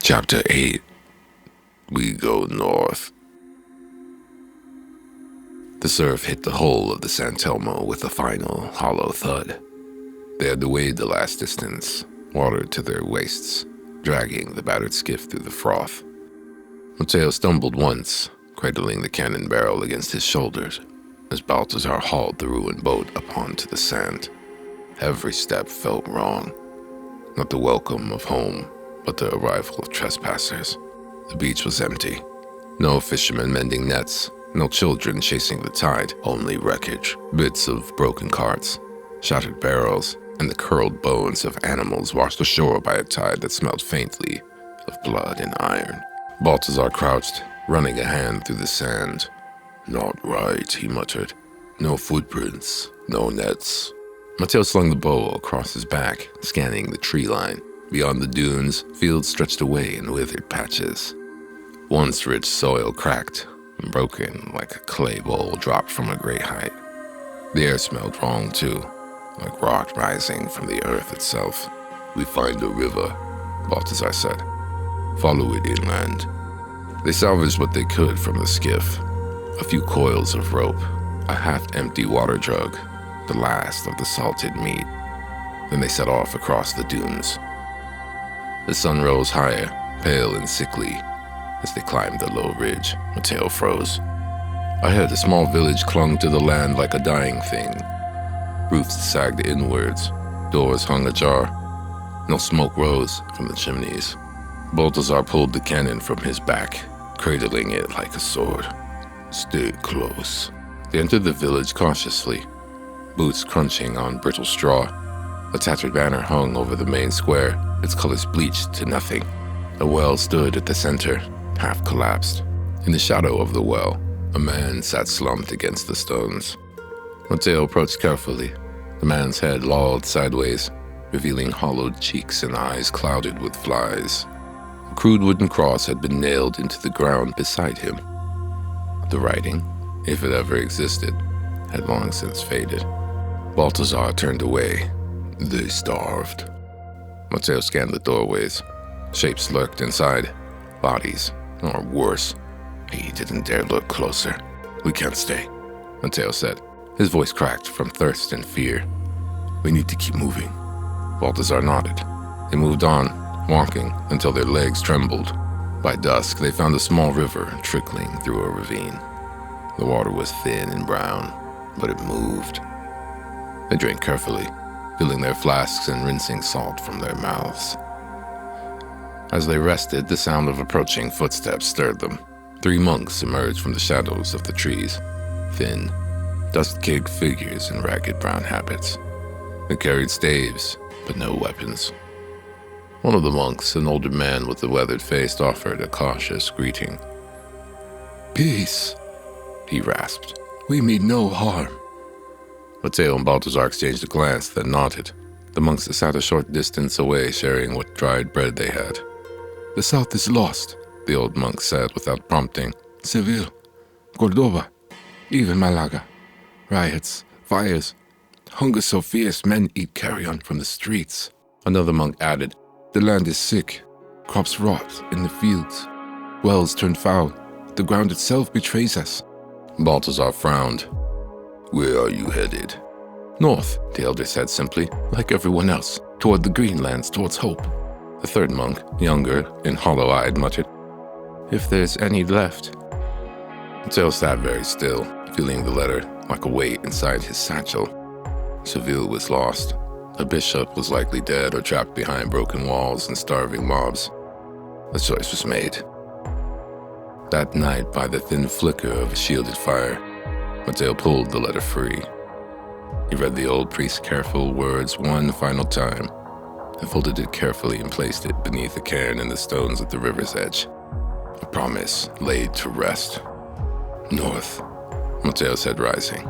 Chapter 8. We go north. The surf hit the hull of the San Telmo with a final, hollow thud. They had to wade the last distance, water to their waists, dragging the battered skiff through the froth. Mateo stumbled once, cradling the cannon barrel against his shoulders, as Baltasar hauled the ruined boat up onto the sand. Every step felt wrong. Not the welcome of home, but the arrival of trespassers. The beach was empty. No fishermen mending nets, no children chasing the tide, only wreckage, bits of broken carts, shattered barrels, and the curled bones of animals washed ashore by a tide that smelled faintly of blood and iron. Baltasar crouched, running a hand through the sand. "Not right," he muttered. "No footprints, no nets." Mateo slung the bow across his back, scanning the tree line. Beyond the dunes, fields stretched away in withered patches. Once rich soil cracked and broken like a clay bowl dropped from a great height. The air smelled wrong too, like rot rising from the earth itself. "We find a river," Baltasar said. "Follow it inland." They salvaged what they could from the skiff. A few coils of rope, a half-empty water jug, the last of the salted meat. Then they set off across the dunes. The sun rose higher, pale and sickly. As they climbed the low ridge, Mateo froze. Ahead, a small village clung to the land like a dying thing. Roofs sagged inwards, doors hung ajar. No smoke rose from the chimneys. Baltasar pulled the cannon from his back, cradling it like a sword. "Stay close." They entered the village cautiously, boots crunching on brittle straw. A tattered banner hung over the main square, its colors bleached to nothing. A well stood at the center, half collapsed. In the shadow of the well, a man sat slumped against the stones. Mateo approached carefully, the man's head lolled sideways, revealing hollowed cheeks and eyes clouded with flies. A crude wooden cross had been nailed into the ground beside him. The writing, if it ever existed, had long since faded. Baltasar turned away. "They starved." Mateo scanned the doorways. Shapes lurked inside. Bodies, or worse. He didn't dare look closer. "We can't stay," Mateo said. His voice cracked from thirst and fear. "We need to keep moving." Baltasar nodded. They moved on, walking until their legs trembled. By dusk, they found a small river trickling through a ravine. The water was thin and brown, but it moved. They drank carefully, filling their flasks and rinsing salt from their mouths. As they rested, the sound of approaching footsteps stirred them. 3 monks emerged from the shadows of the trees, thin, dust-caked figures in ragged brown habits. They carried staves, but no weapons. One of the monks, an older man with a weathered face, offered a cautious greeting. "Peace," he rasped. "We mean no harm." Mateo and Baltasar exchanged a glance, then nodded. The monks sat a short distance away, sharing what dried bread they had. "The south is lost," the old monk said without prompting. "Seville, Cordoba, even Malaga. Riots, fires, hunger so fierce men eat carrion from the streets." Another monk added, "The land is sick, crops rot in the fields, wells turn foul, the ground itself betrays us." Baltasar frowned. "Where are you headed?" "North," the elder said simply, "like everyone else, toward the Greenlands, towards hope." The third monk, younger and hollow-eyed, muttered, "If there's any left." Mateo sat very still, feeling the letter like a weight inside his satchel. Seville was lost. A bishop was likely dead or trapped behind broken walls and starving mobs. The choice was made. That night, by the thin flicker of a shielded fire, Mateo pulled the letter free. He read the old priest's careful words one final time, and folded it carefully and placed it beneath a cairn in the stones at the river's edge. A promise laid to rest. "North," Mateo said, rising.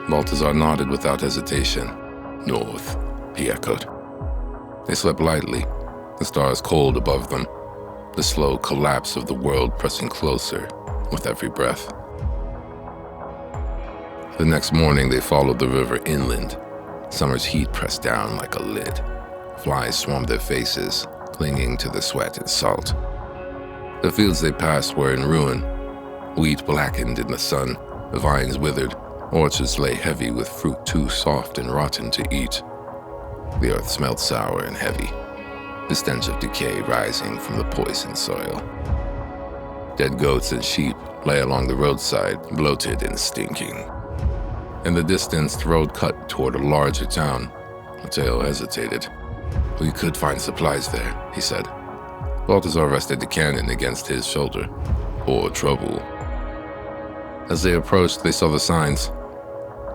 Baltasar nodded without hesitation. "North," he echoed. They slept lightly, the stars cold above them, the slow collapse of the world pressing closer with every breath. The next morning, they followed the river inland. Summer's heat pressed down like a lid. Flies swarmed their faces, clinging to the sweat and salt. The fields they passed were in ruin. Wheat blackened in the sun, the vines withered, orchards lay heavy with fruit too soft and rotten to eat. The earth smelled sour and heavy, the stench of decay rising from the poisoned soil. Dead goats and sheep lay along the roadside, bloated and stinking. In the distance, the road cut toward a larger town. Mateo hesitated. "We could find supplies there," he said. Baltasar rested the cannon against his shoulder. "Or trouble." As they approached, they saw the signs.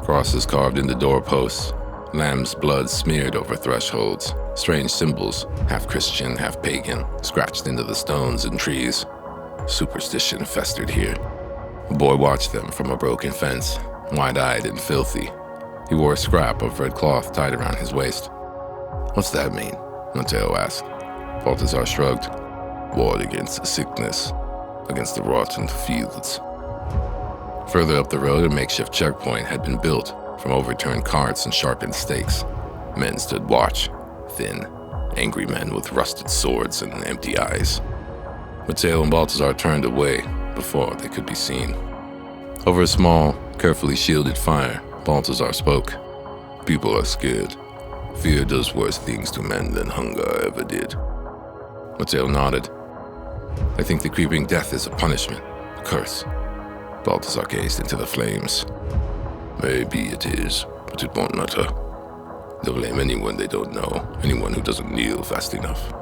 Crosses carved into doorposts, lamb's blood smeared over thresholds, strange symbols, half Christian, half pagan, scratched into the stones and trees. Superstition festered here. A boy watched them from a broken fence, wide-eyed and filthy. He wore a scrap of red cloth tied around his waist. "What's that mean?" Mateo asked. Baltasar shrugged. "War against the sickness, against the rotten fields." Further up the road, a makeshift checkpoint had been built from overturned carts and sharpened stakes. Men stood watch, thin, angry men with rusted swords and empty eyes. Mateo and Baltasar turned away before they could be seen. Over a small, carefully shielded fire, Baltasar spoke. "People are scared. Fear does worse things to men than hunger ever did." Mateo nodded. "I think the creeping death is a punishment, a curse." Baltasar gazed into the flames. "Maybe it is, but it won't matter. They'll blame anyone they don't know, anyone who doesn't kneel fast enough."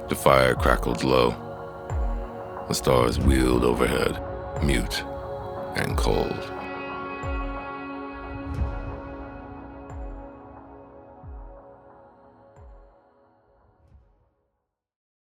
The fire crackled low. The stars wheeled overhead, mute and cold.